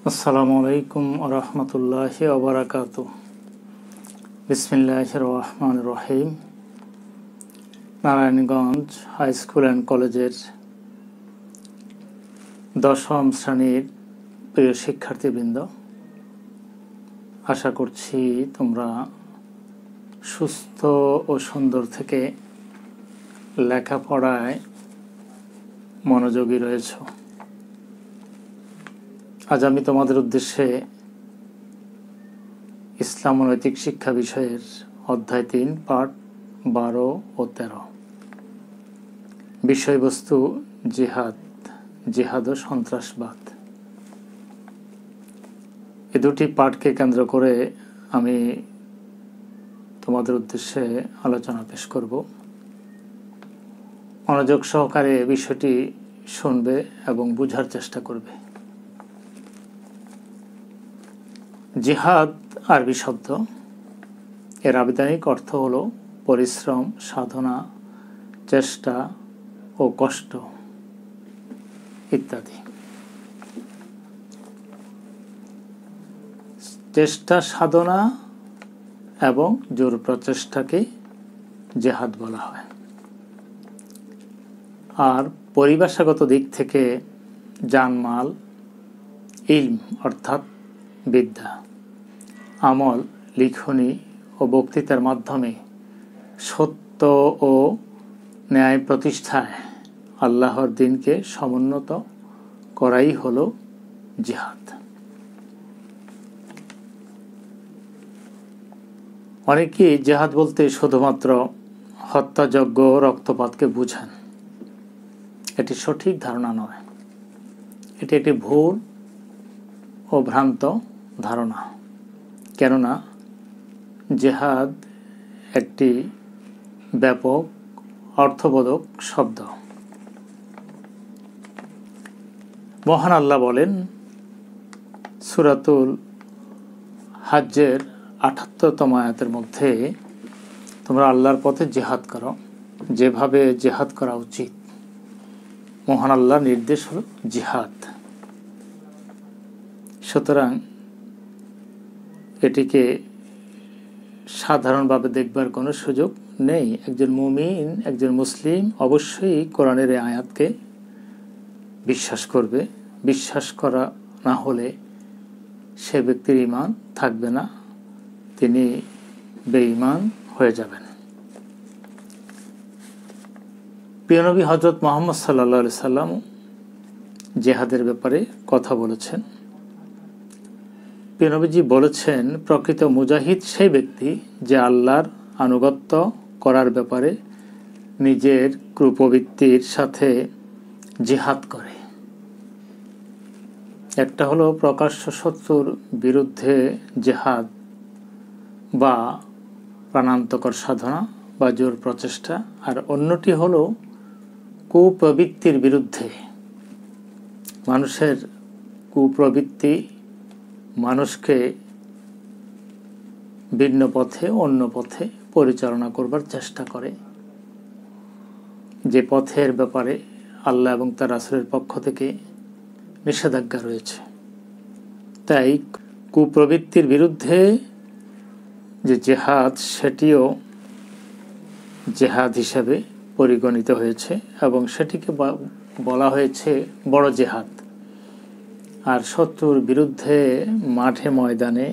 আসসালামু আলাইকুম ওয়া রাহমাতুল্লাহি ওয়া বারাকাতুহু। বিসমিল্লাহির রহমানির রহিম। নারায়ণগঞ্জ হাই স্কুল অ্যান্ড কলেজের দশম শ্রেণীর প্রিয় শিক্ষার্থীবৃন্দ, আশা করছি তোমরা সুস্থ ও সুন্দর থেকে লেখাপড়ায় মনোযোগী রয়েছ। আজ আমি তোমাদের উদ্দেশ্যে ইসলাম ও নৈতিক শিক্ষা বিষয়ের অধ্যায় ৩ পাঠ ১২ ও ১৩, বিষয়বস্তু জিহাদ ও সন্ত্রাসবাদ। এ দুটি পাঠকে কেন্দ্র করে আমি তোমাদের উদ্দেশ্যে আলোচনা পেশ করব। মনোযোগ সহকারে বিষয়টি শুনবে এবং বুঝার চেষ্টা করবে। জিহাদ আরবি শব্দ, এর আবিধানিক অর্থ হল পরিশ্রম, সাধনা, চেষ্টা ও কষ্ট ইত্যাদি। চেষ্টা, সাধনা এবং জোর প্রচেষ্টাকে জিহাদ বলা হয়। আর পরিভাষাগত দিক থেকে জানমাল, ইলম অর্থাৎ বিদ্যা, আমল, লিখনি ও বক্তৃতার মাধ্যমে সত্য ও ন্যায় প্রতিষ্ঠায় আল্লাহর দ্বীনকে সমুন্নত করাই হল জিহাদ। অনেকেই জিহাদ বলতে শুধুমাত্র হত্যাযজ্ঞ, রক্তপাতকে বুঝান। এটি সঠিক ধারণা নয়। এটি একটি ভুল ও ভ্রান্ত ধারণা। কেননা জিহাদ একটি ব্যাপক অর্থবোধক শব্দ। মহান আল্লাহ বলেন সূরাতুল হাজ্জের ৭৮তম আয়াতের মধ্যে, তোমরা আল্লাহর পথে জিহাদ করো যেভাবে জিহাদ করা উচিত। মহান আল্লাহর নির্দেশ হল জিহাদ। সুতরাং এটিকে সাধারণভাবে দেখবার কোনো সুযোগ নেই। একজন মুমিন, একজন মুসলিম অবশ্যই কোরআনের এই আয়াতকে বিশ্বাস করবে। বিশ্বাস করা না হলে সে ব্যক্তির ঈমান থাকবে না, তিনি বেঈমান হয়ে যাবেন। প্রিয় নবী হযরত মুহাম্মদ সাল্লাল্লাহু আলাইহি সাল্লাম জিহাদের ব্যাপারে কথা বলেছেন। প্রিয় নবীজি বলেছেন, প্রকৃত মুজাহিদ সেই ব্যক্তি যে আল্লাহর আনুগত্য করার ব্যাপারে নিজের ক্রুপ্রবৃত্তির সাথে জিহাদ করে। একটা হলো প্রকাশ্য শত্রুর বিরুদ্ধে জিহাদ বা প্রাণান্তকর সাধনা বা জোর প্রচেষ্টা, আর অন্যটি হলো কুপ্রবৃত্তির বিরুদ্ধে। মানুষের কুপ্রবৃত্তি মানুষকে ভিন্ন পথে, অন্য পথে পরিচালনা করবার চেষ্টা করে, যে পথের ব্যাপারে আল্লাহ এবং তার রাসূলের পক্ষ থেকে নিষেধাজ্ঞা রয়েছে। তাই কুপ্রবৃত্তির বিরুদ্ধে যে জিহাদ, সেটিও জিহাদ হিসাবে পরিগণিত হয়েছে এবং সেটিকে বলা হয়েছে বড় জিহাদ। আর শত্রুর বিরুদ্ধে মাঠে ময়দানে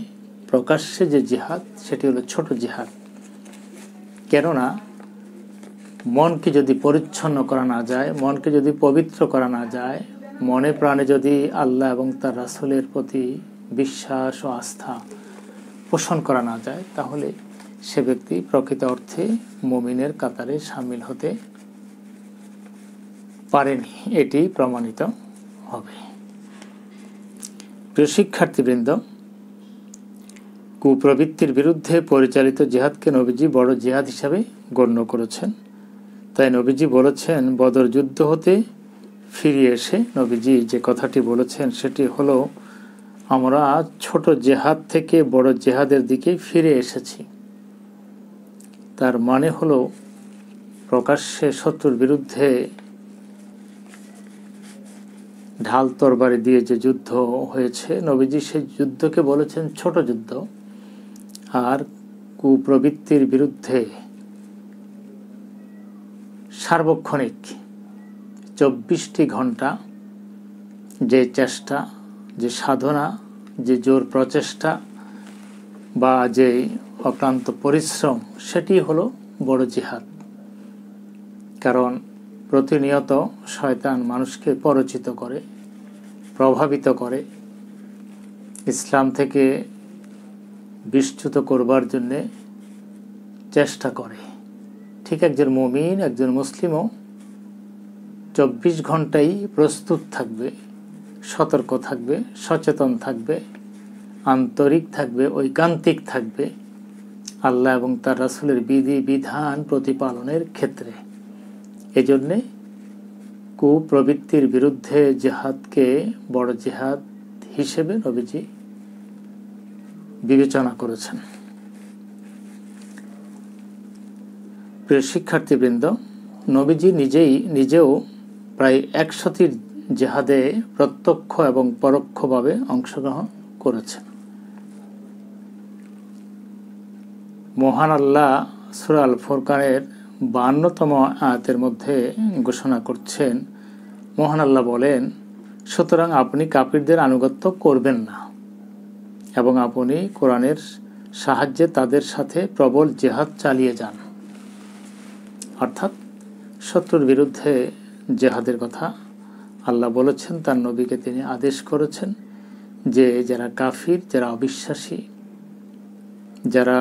প্রকাশ্যে যে জিহাদ, সেটি হলো ছোট জিহাদ। কেননা মনকে যদি পরিচ্ছন্ন করা না যায়, মনকে যদি পবিত্র করা না যায়, মনে প্রাণে যদি আল্লাহ এবং তার রাসূলের প্রতি বিশ্বাস ও আস্থা পোষণ করা না যায়, তাহলে সে ব্যক্তি প্রকৃত অর্থে মুমিনের কাতারে শামিল হতে পারেনি। এটি প্রমাণিত হবে। প্রিয় শিক্ষার্থীবৃন্দ, কুপ্রবৃত্তির বিরুদ্ধে পরিচালিত জিহাদকে নবীজি বড় জিহাদ হিসাবে গণ্য করেছেন। তাই নবীজি বলেছেন, বদর যুদ্ধ হতে ফিরে এসে নবীজি যে কথাটি বলেছেন সেটি হলো, আমরা ছোট জিহাদ থেকে বড় জিহাদের দিকে ফিরে এসেছি। তার মানে হলো প্রকাশ্যে শত্রুর বিরুদ্ধে ঢাল তরবারি দিয়ে যে যুদ্ধ হয়েছে, নবীজি সেই যুদ্ধকে বলেছেন ছোট যুদ্ধ। আর কুপ্রবৃত্তির বিরুদ্ধে সার্বক্ষণিক 24টি ঘন্টা যে চেষ্টা, যে সাধনা, যে জোর প্রচেষ্টা বা যে অক্লান্ত পরিশ্রম, সেটি হলো বড় জিহাদ। কারণ প্রতিনিয়ত শয়তান মানুষকে পরচিত করে, প্রভাবিত করে, ইসলাম থেকে বিচ্যুত করবার জন্যে চেষ্টা করে। ঠিক একজন মুমিন, একজন মুসলিমও 24 ঘন্টাই প্রস্তুত থাকবে, সতর্ক থাকবে, সচেতন থাকবে, আন্তরিক থাকবে, ঐকান্তিক থাকবে আল্লাহ এবং তার রাসূলের বিধি বিধান প্রতিপালনের ক্ষেত্রে। এজন্যে কুপ্রবৃত্তির বিরুদ্ধে জিহাদকে বড় জিহাদ হিসেবে নবীজি বিবেচনা করেছেন। প্রিয় শিক্ষার্থীবৃন্দ, নবীজি নিজেও প্রায় 100টির জিহাদে প্রত্যক্ষ এবং পরোক্ষভাবে অংশগ্রহণ করেছেন। মহান আল্লাহ সূরা আল ফুরকানের 52তম আয়াতের মধ্যে ঘোষণা করছেন, মহান আল্লাহ বলেন, সুতরাং আপনি কাফিরদের আনুগত্য করবেন না এবং আপনি কোরআনের সাহায্যে তাদের সাথে প্রবল জিহাদ চালিয়ে যান। অর্থাৎ শত্রুর বিরুদ্ধে জিহাদের কথা আল্লাহ বলেছেন, তার নবীকে তিনি আদেশ করেছেন যে যারা কাফির, যারা অবিশ্বাসী, যারা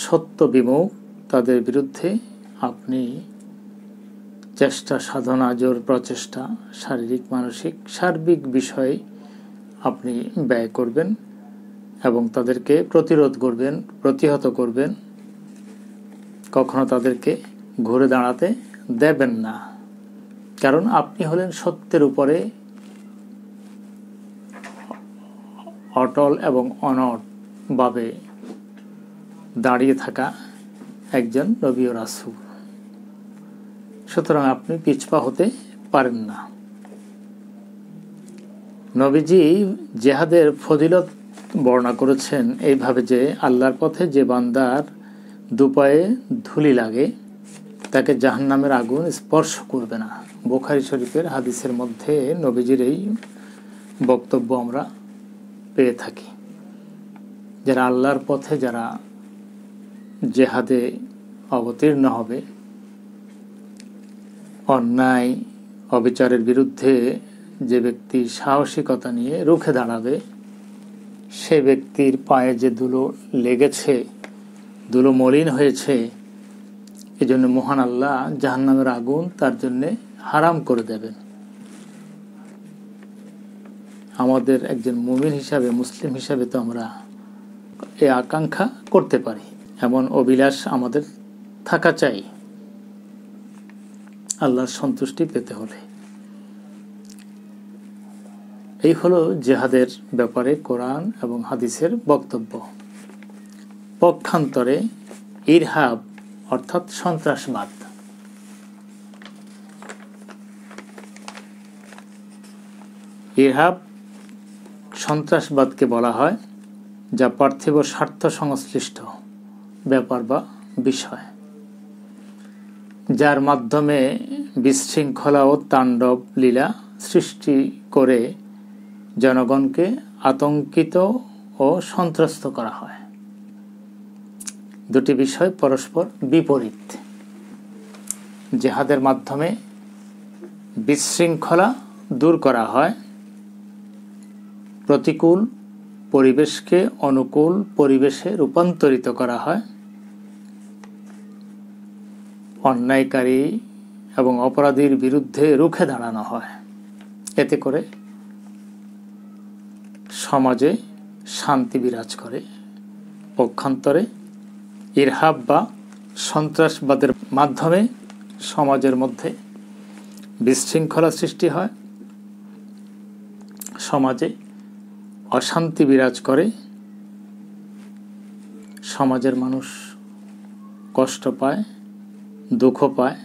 সত্য বিমুখ, তাদের বিরুদ্ধে আপনি চেষ্টা, সাধনা, জোর প্রচেষ্টা, শারীরিক, মানসিক, সার্বিক বিষয়ে আপনি ব্যয় করবেন এবং তাদেরকে প্রতিরোধ করবেন, প্রতিহত করবেন। কখনো তাদেরকে ঘুরে দাঁড়াতে দেবেন না, কারণ আপনি হলেন সত্যের উপরে অটল এবং অনড়ভাবে দাঁড়িয়ে থাকা একজন নবী ও রাসূল। সুতরাং আপনি পিছপা হতে পারেন না। নবীজি জিহাদের ফজিলত বর্ণনা করেছেন এইভাবে যে আল্লাহর পথে যে বান্দার দুপায়ে ধুলি লাগে তাকে জাহান্নামের আগুন স্পর্শ করবে না। বুখারী শরীফের হাদিসের মধ্যে নবীজির এই বক্তব্য আমরা পেয়ে থাকি। যারা আল্লাহর পথে, যারা জিহাদে অবতীর্ণ হবে, অন্যায় অবিচারের বিরুদ্ধে যে ব্যক্তি সাহসিকতা নিয়ে রুখে দাঁড়াবে, সে ব্যক্তির পায়ে যে ধুলো লেগেছে, ধুলো মলিন হয়েছে, এজন্য মহান আল্লাহ জাহান্নামের আগুন তার জন্যে হারাম করে দেবেন। আমাদের একজন মুমিন হিসাবে, মুসলিম হিসাবে তো আমরা এই আকাঙ্ক্ষা করতে পারি, এমন অভিলাষ আমাদের থাকা চাই আল্লাহর সন্তুষ্টি পেতে হলে। এই হলো জিহাদের ব্যাপারে কোরআন এবং হাদিসের বক্তব্য। পক্ষান্তরে ইরহাব অর্থাৎ সন্ত্রাসবাদ, ইরহাব সন্ত্রাসবাদকে বলা হয় যা পার্থিব স্বার্থ সংশ্লিষ্ট ব্যাপার বা বিষয়, যার মাধ্যমে বিশৃঙ্খলা ও তাণ্ডব লীলা সৃষ্টি করে জনগণকে আতঙ্কিত ও সন্ত্রস্ত করা হয়। দুটি বিষয় পরস্পর বিপরীত। জিহাদের মাধ্যমে বিশৃঙ্খলা দূর করা হয়, প্রতিকূল পরিবেশকে অনুকূল পরিবেশে রূপান্তরিত করা হয়, অন্যায়কারী এবং অপরাধীর বিরুদ্ধে রুখে দাঁড়ানো হয়। এতে করে সমাজে শান্তি বিরাজ করে। পক্ষান্তরে ইরহাব বা সন্ত্রাসবাদের মাধ্যমে সমাজের মধ্যে বিশৃঙ্খলা সৃষ্টি হয়, সমাজে অশান্তি বিরাজ করে, সমাজের মানুষ কষ্ট পায়, দুঃখ পায়,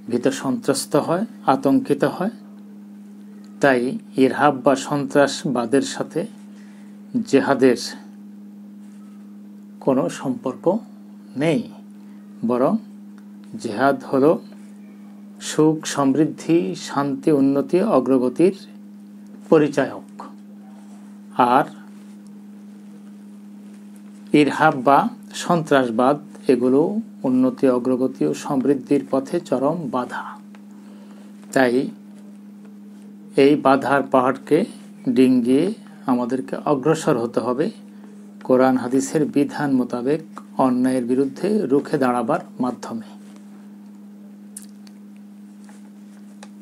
ভীত সন্ত্রস্ত হয়, আতঙ্কিত হয়। তাই ইরহাব বা সন্ত্রাসবাদের সাথে জেহাদের কোনো সম্পর্ক নেই, বরং জেহাদ হলো সুখ, সমৃদ্ধি, শান্তি, উন্নতি, অগ্রগতির পরিচায়ক। আর ইরহাব বা সন্ত্রাসবাদ এগুলো উন্নতি, অগ্রগতি ও সমৃদ্ধির পথে চরম বাধা। তাই এই বাধার পাহাড়কে ডিঙ্গিয়ে আমাদেরকে অগ্রসর হতে হবে কোরআন হাদিসের বিধান মোতাবেক অন্যায়ের বিরুদ্ধে রুখে দাঁড়াবার মাধ্যমে।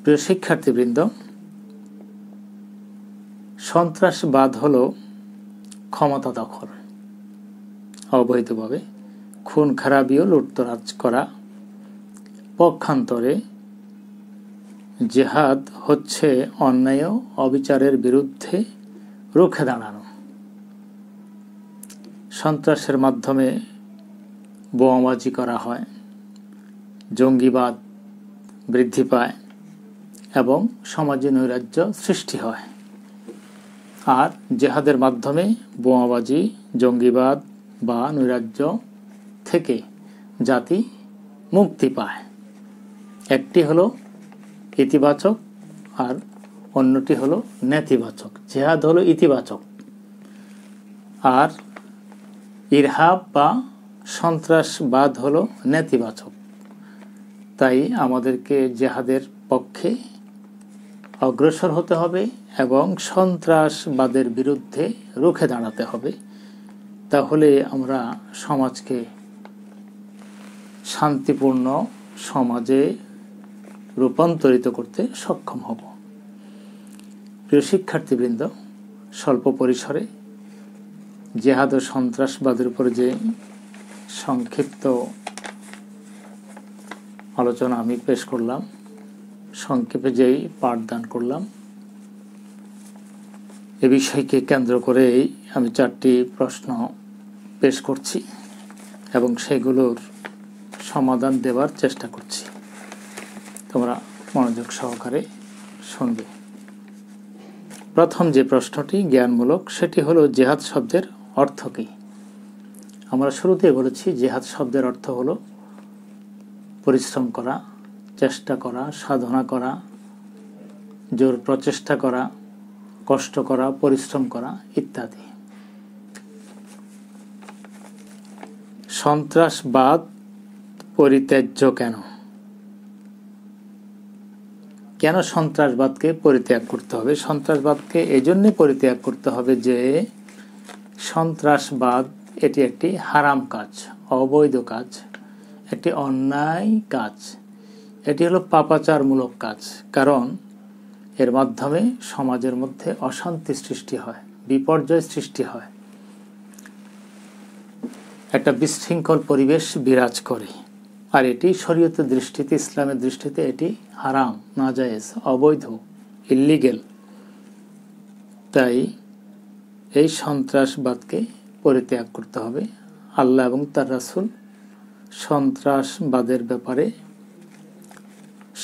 প্রিয় শিক্ষার্থীবৃন্দ, সন্ত্রাসবাদ হল ক্ষমতা দখল, অবৈধভাবে খুন খারাপি ও লুটতরাজ করা। পক্ষান্তরে জেহাদ হচ্ছে অন্যায় ও অবিচারের বিরুদ্ধে রুখে দাঁড়ানো। সন্ত্রাসের মাধ্যমে বোমাবাজি করা হয়, জঙ্গিবাদ বৃদ্ধি পায় এবং সমাজে নৈরাজ্য সৃষ্টি হয়। আর জেহাদের মাধ্যমে বোমাবাজি, জঙ্গিবাদ বা নৈরাজ্য থেকে জাতি মুক্তি পায়। একটি হলো ইতিবাচক আর অন্যটি হলো নেতিবাচক। জেহাদ হলো ইতিবাচক আর ইরহাব বা সন্ত্রাসবাদ হলো নেতিবাচক। তাই আমাদেরকে জেহাদের পক্ষে অগ্রসর হতে হবে এবং সন্ত্রাসবাদের বিরুদ্ধে রুখে দাঁড়াতে হবে। তাহলে আমরা সমাজকে শান্তিপূর্ণ সমাজে রূপান্তরিত করতে সক্ষম হব। প্রিয় শিক্ষার্থীবৃন্দ, স্বল্প পরিসরে জেহাদ ও সন্ত্রাসবাদের উপর যে সংক্ষিপ্ত আলোচনা আমি পেশ করলাম, সংক্ষেপে যেই পাঠদান করলাম, এ বিষয়কে কেন্দ্র করেই আমি 4টি প্রশ্ন পেশ করছি এবং সেগুলোর সমাধান দেওয়ার চেষ্টা করছি। তোমরা মনোযোগ সহকারে শুনবে। প্রথম যে প্রশ্নটি জ্ঞানমূলক, সেটি হলো জেহাদ শব্দের অর্থ কী? আমরা শুরুতে বলেছি জেহাদ শব্দের অর্থ হলো পরিশ্রম করা, চেষ্টা করা, সাধনা করা, জোর প্রচেষ্টা করা, কষ্ট করা, পরিশ্রম করা ইত্যাদি। সন্ত্রাসবাদ পরিত্যাজ্য কেন? কেন সন্ত্রাসবাদকে পরিত্যাগ করতে হবে? সন্ত্রাসবাদকে এজন্য পরিত্যাগ করতে হবে যে সন্ত্রাসবাদ এটি একটি হারাম কাজ, অবৈধ কাজ, একটি অন্যায় কাজ। এটি হলো পাপাচারমূলক কাজ। কারণ এর মাধ্যমে সমাজের মধ্যে অশান্তি সৃষ্টি হয়, বিপর্যয় সৃষ্টি হয়, একটা বিশৃঙ্খল পরিবেশ বিরাজ করে। আর এটি শরীয়তের দৃষ্টিতে, ইসলামের দৃষ্টিতে এটি হারাম, নাজায়েজ, অবৈধ, ইল্লিগেল। তাই এই সন্ত্রাসবাদকে পরিত্যাগ করতে হবে। আল্লাহ এবং তার রাসূল সন্ত্রাসবাদের ব্যাপারে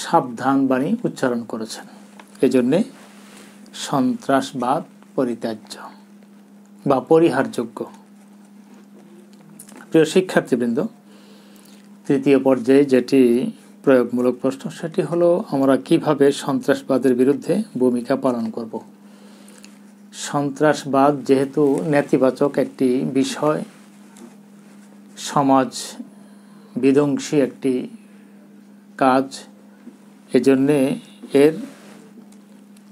সাবধান বাণী উচ্চারণ করেছেন। এজন্যে সন্ত্রাসবাদ পরিত্যাজ্য বা পরিহারযোগ্য। প্রিয় শিক্ষার্থীবৃন্দ, তৃতীয় পর্যায়ে যেটি প্রয়োগমূলক প্রশ্ন, সেটি হলো আমরা কিভাবে সন্ত্রাসবাদের বিরুদ্ধে ভূমিকা পালন করব। সন্ত্রাসবাদ যেহেতু নেতিবাচক একটি বিষয়, সমাজ বিধ্বংসী একটি কাজ, এজন্যে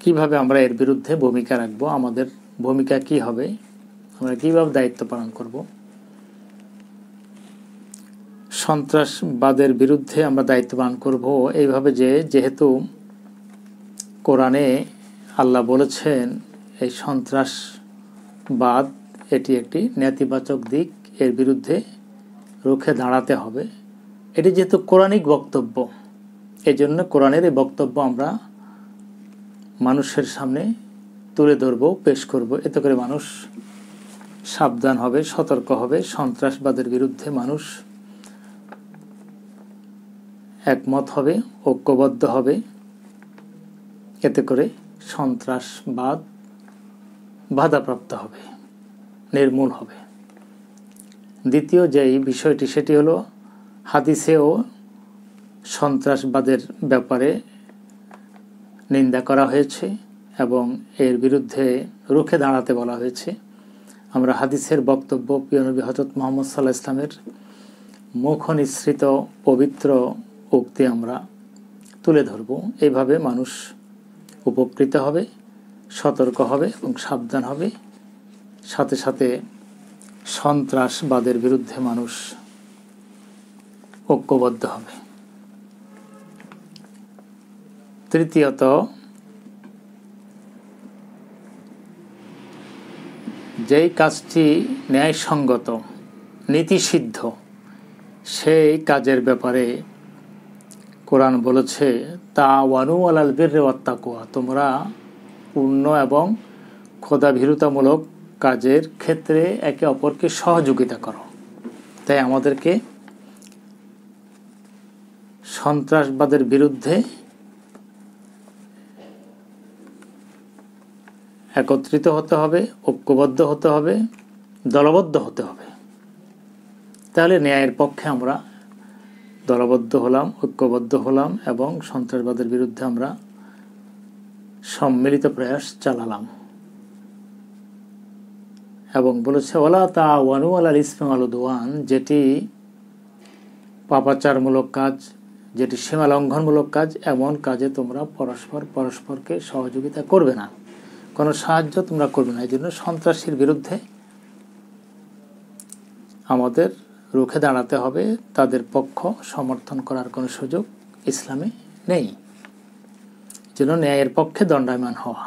কিভাবে আমরা এর বিরুদ্ধে ভূমিকা রাখব, আমাদের ভূমিকা কি হবে, আমরা কিভাবে দায়িত্ব পালন করব। সন্ত্রাসবাদের বিরুদ্ধে আমরা দায়িত্ব পালন করব এইভাবে যে, যেহেতু কোরআনে আল্লাহ বলেছেন এই সন্ত্রাসবাদ এটি একটি নেতিবাচক দিক, এর বিরুদ্ধে রুখে দাঁড়াতে হবে। এটি যেহেতু কোরআনিক বক্তব্য, এই জন্য কোরআনের এই বক্তব্য আমরা মানুষের সামনে তুলে ধরব, পেশ করব। এতে করে মানুষ সাবধান হবে, সতর্ক হবে, সন্ত্রাসবাদের বিরুদ্ধে মানুষ একমত হবে, ঐক্যবদ্ধ হবে। এতে করে সন্ত্রাসবাদ বাধাপ্রাপ্ত হবে, নির্মূল হবে। দ্বিতীয় যেই বিষয়টি সেটি হলো হাদিসেও সন্ত্রাসবাদের ব্যাপারে নিন্দা করা হয়েছে এবং এর বিরুদ্ধে রুখে দাঁড়াতে বলা হয়েছে। আমরা হাদিসের বক্তব্য প্রিয় নবী হযরত মুহাম্মদ সাল্লাল্লাহু আলাইহি ওয়াসাল্লামের মুখ নিঃসৃত পবিত্র উক্তি আমরা তুলে ধরব। এইভাবে মানুষ উপকৃত হবে, সতর্ক হবে এবং সাবধান হবে। সাথে সাথে সন্ত্রাসবাদের বিরুদ্ধে মানুষ ঐক্যবদ্ধ হবে। তৃতীয়ত, যেই কাজটি ন্যায়সঙ্গত, নীতিসিদ্ধ, সেই কাজের ব্যাপারে কোরআন বলেছে তাওয়ানু আলাল বিররি ওয়াত তাকওয়া, তোমরা পুণ্য এবং খোদাভীরুতামূলক কাজের ক্ষেত্রে একে অপরকে সহযোগিতা করো। তাই আমাদেরকে সন্ত্রাসবাদের বিরুদ্ধে একত্রিত হতে হবে, ঐক্যবদ্ধ হতে হবে, দলবদ্ধ হতে হবে। তাহলে ন্যায়ের পক্ষে আমরা দলবদ্ধ হলাম, ঐক্যবদ্ধ হলাম এবং সন্ত্রাসবাদের বিরুদ্ধে আমরা সম্মিলিত প্রয়াস চালালাম। এবং বলেছে ওয়ালা তাওয়ানু আলাল ইসমি ওয়াল উদওয়ান, যেটি পাপাচারমূলক কাজ, যেটি সীমা লঙ্ঘনমূলক কাজ, এমন কাজে তোমরা পরস্পরকে সহযোগিতা করবে না, কোনো সাহায্য তোমরা করবে না। এই জন্য সন্ত্রাসীর বিরুদ্ধে আমাদের রুখে দাঁড়াতে হবে। তাদের পক্ষ সমর্থন করার কোনো সুযোগ ইসলামে নেই। যেন ন্যায়ের পক্ষে দণ্ডায়মান হওয়া,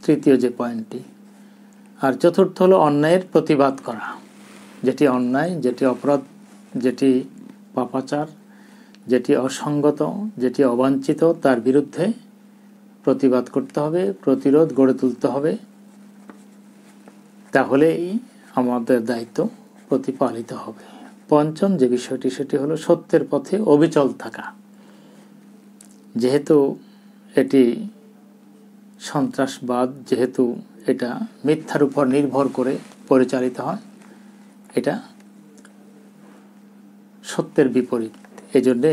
তৃতীয় যে পয়েন্টটি। আর চতুর্থ হলো অন্যায়ের প্রতিবাদ করা। যেটি অন্যায়, যেটি অপরাধ, যেটি পাপাচার, যেটি অসঙ্গত, যেটি অবাঞ্ছিত, তার বিরুদ্ধে প্রতিবাদ করতে হবে, প্রতিরোধ গড়ে তুলতে হবে। তাহলেই আমাদের দায়িত্ব প্রতিপালিত হবে। পঞ্চম যে বিষয়টি সেটি হলো সত্যের পথে অবিচল থাকা। যেহেতু এটি সন্ত্রাসবাদ, যেহেতু এটা মিথ্যার উপর নির্ভর করে পরিচালিত হয়, এটা সত্যের বিপরীত। এজন্যে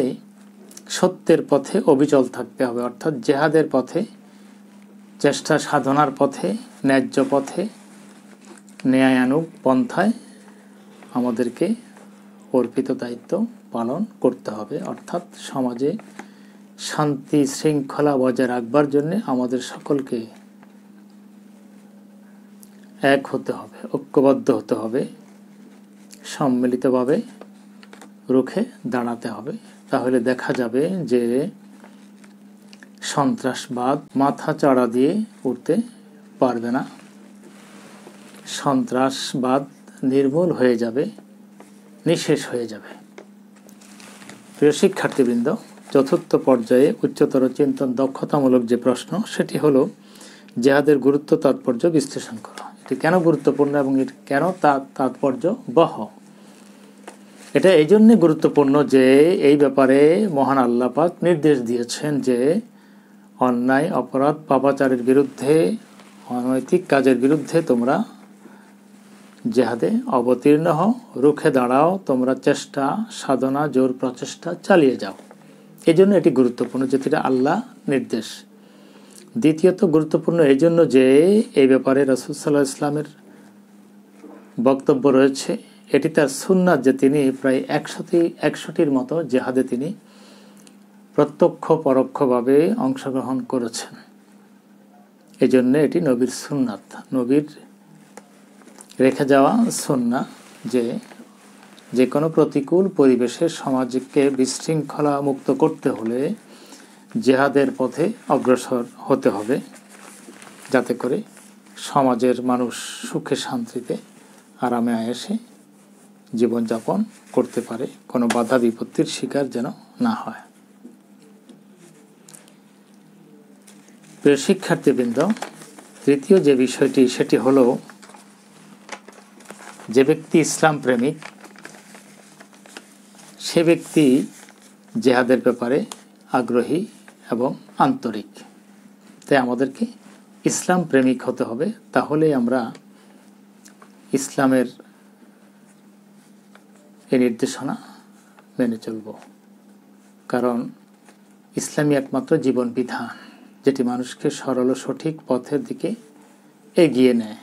সত্যের পথে অবিচল থাকতে হবে, অর্থাৎ জেহাদের পথে, চেষ্টা সাধনার পথে, ন্যায্য পথে, ন্যায়ানুগ পন্থায় আমাদেরকে অর্পিত দায়িত্ব পালন করতে হবে। অর্থাৎ সমাজে শান্তি শৃঙ্খলা বজায় রাখবার জন্য আমাদের সকলকে এক হতে হবে, ঐক্যবদ্ধ হতে হবে, সম্মিলিতভাবে রুখে দাঁড়াতে হবে। তাহলে দেখা যাবে যে সন্ত্রাসবাদ মাথা চাড়া দিয়ে উঠতে পারবে না, সন্ত্রাসবাদ নির্মূল হয়ে যাবে, নিঃশেষ হয়ে যাবে। প্রিয় শিক্ষার্থীবৃন্দ, চতুর্থ পর্যায়ে উচ্চতর চিন্তন দক্ষতামূলক যে প্রশ্ন সেটি হলো জেহাদের গুরুত্ব তাৎপর্য বিশ্লেষণ করা। এটি কেন গুরুত্বপূর্ণ এবং এর কেন তার তাৎপর্য বহ। এটা এই জন্যে গুরুত্বপূর্ণ যে এই ব্যাপারে মহান আল্লাহ পাক নির্দেশ দিয়েছেন যে অন্যায়, অপরাধ, পাপাচারের বিরুদ্ধে, অনৈতিক কাজের বিরুদ্ধে তোমরা জেহাদে অবতীর্ণ হও, রুখে দাঁড়াও, তোমরা চেষ্টা সাধনা জোর প্রচেষ্টা চালিয়ে যাও। এই জন্য এটি গুরুত্বপূর্ণ, যেটা আল্লাহ নির্দেশ। দ্বিতীয়ত গুরুত্বপূর্ণ এই জন্য যে এই ব্যাপারে রাসূল সাল্লাল্লাহু আলাইহি ওয়াসাল্লামের বক্তব্য রয়েছে। এটি তার সুন্নাত যে তিনি প্রায় 100টির মতো জেহাদে তিনি প্রত্যক্ষ পরোক্ষভাবে অংশগ্রহণ করেছেন। এই জন্য এটি নবীর সুন্নাত, নবীর রেখে যাওয়া সুন্নাহ যে কোনো প্রতিকূল পরিবেশে সমাজকে বিশৃঙ্খলা মুক্ত করতে হলে জেহাদের পথে অগ্রসর হতে হবে, যাতে করে সমাজের মানুষ সুখে শান্তিতে আরামে আয়েসে জীবনযাপন করতে পারে, কোনো বাধা বিপত্তির শিকার যেন না হয়। প্রিয় শিক্ষার্থীবৃন্দ, তৃতীয় যে বিষয়টি সেটি হলো যে ব্যক্তি ইসলাম প্রেমিক সে ব্যক্তি জেহাদের ব্যাপারে আগ্রহী এবং আন্তরিক। তাই আমাদেরকে ইসলাম প্রেমিক হতে হবে, তাহলে আমরা ইসলামের এই নির্দেশনা মেনে চলব। কারণ ইসলামই একমাত্র জীবন বিধান, যেটি মানুষকে সরল ও সঠিক পথের দিকে এগিয়ে নেয়।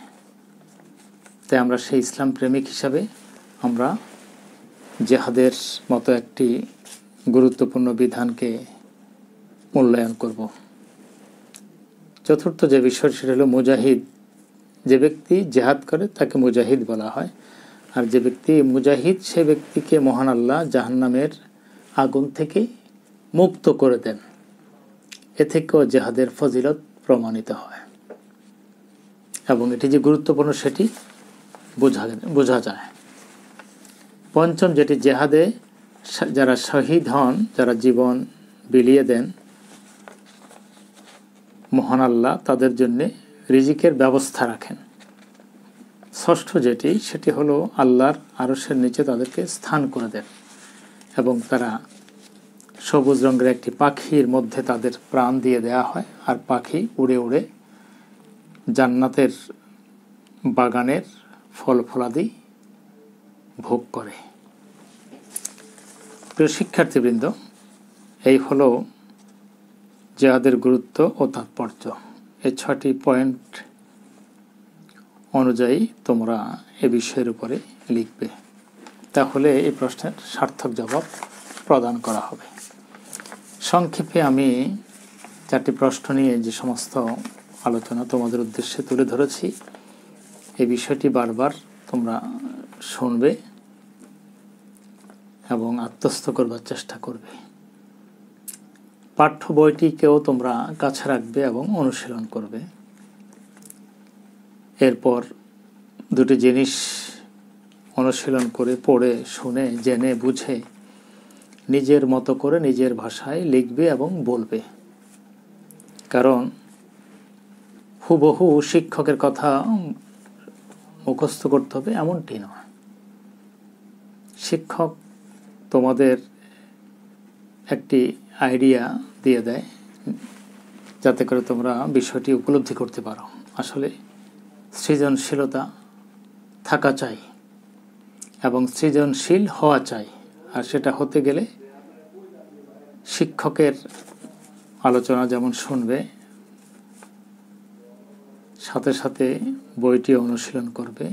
তাই আমরা সেই ইসলাম প্রেমিক হিসাবে আমরা জেহাদের মতো একটি গুরুত্বপূর্ণ বিধানকে মূল্যায়ন করব। চতুর্থ যে বিষয় সেটা হলো মুজাহিদ। যে ব্যক্তি জেহাদ করে তাকে মুজাহিদ বলা হয়। আর যে ব্যক্তি মুজাহিদ, সে ব্যক্তিকে মহান আল্লাহ জাহান্নামের আগুন থেকে মুক্ত করে দেন। এ থেকেও জেহাদের ফজিলত প্রমাণিত হয় এবং এটি যে গুরুত্বপূর্ণ সেটি বোঝা যায়। পঞ্চম যেটি, জেহাদে যারা শহীদ হন, যারা জীবন বিলিয়ে দেন, মহান আল্লাহ তাদের জন্য রিজিকের ব্যবস্থা রাখেন। ষষ্ঠ যেটি, সেটি হলো আল্লাহর আরশের নিচে তাদেরকে স্থান করে দেন এবং তারা সবুজ রঙের একটি পাখির মধ্যে তাদের প্রাণ দিয়ে দেয়া হয়, আর পাখি উড়ে উড়ে জান্নাতের বাগানের ফল ফলাদি ভোগ করে। প্রিয় শিক্ষার্থীবৃন্দ, এই হলো জেহাদের গুরুত্ব ও তাৎপর্য। এই 6টি পয়েন্ট অনুযায়ী তোমরা এ বিষয়ের উপরে লিখবে, তাহলে এই প্রশ্নের সার্থক জবাব প্রদান করা হবে। সংক্ষেপে আমি 4টি প্রশ্ন নিয়ে যে সমস্ত আলোচনা তোমাদের উদ্দেশ্যে তুলে ধরেছি, এই বিষয়টি বারবার তোমরা শুনবে এবং আত্মস্থ করবার চেষ্টা করবে। পাঠ্য বইটিকেও তোমরা কাছে রাখবে এবং অনুশীলন করবে। এরপর 2টি জিনিস অনুশীলন করে, পড়ে, শুনে, জেনে, বুঝে নিজের মতো করে নিজের ভাষায় লিখবে এবং বলবে। কারণ হুবহু শিক্ষকের কথা মুখস্থ করতে হবে এমনটি নয়। শিক্ষক তোমাদের একটি আইডিয়া দিয়ে দেয় যাতে করে তোমরা বিষয়টি উপলব্ধি করতে পারো। আসলে সৃজনশীলতা থাকা চাই এবং সৃজনশীল হওয়া চাই। আর সেটা হতে গেলে শিক্ষকের আলোচনা যেমন শুনবে, সাথে সাথে বইটি অনুশীলন করবে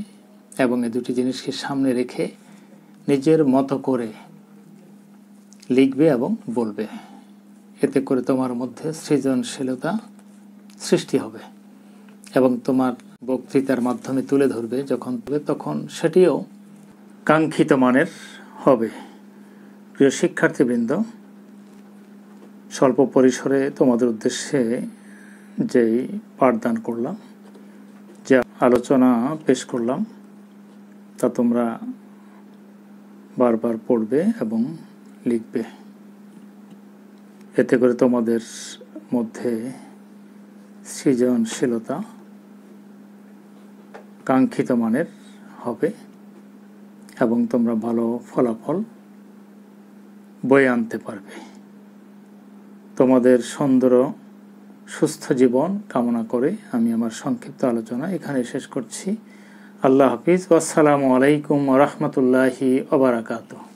এবং এই 2টি জিনিসকে সামনে রেখে নিজের মতো করে লিখবে এবং বলবে। এতে করে তোমার মধ্যে সৃজনশীলতা সৃষ্টি হবে এবং তোমার বক্তৃতার মাধ্যমে তুলে ধরবে যখন, তখন সেটিও কাঙ্ক্ষিত মানের হবে। প্রিয় শিক্ষার্থীবৃন্দ, স্বল্প পরিসরে তোমাদের উদ্দেশ্যে যেই পাঠদান করলাম, যে আলোচনা পেশ করলাম, তা তোমরা বারবার পড়বে এবং লিখবে। এতে করে তোমাদের মধ্যে সৃজনশীলতা কাঙ্ক্ষিত মানের হবে এবং তোমরা ভালো ফলাফল বয়ে আনতে পারবে। তোমাদের সুন্দর সুস্থ জীবন কামনা করে আমি আমার সংক্ষিপ্ত আলোচনা এখানে শেষ করছি। আল্লাহ হাফিজ। আসসালামু আলাইকুম ওয়া রাহমাতুল্লাহি ওয়া বারাকাতুহু।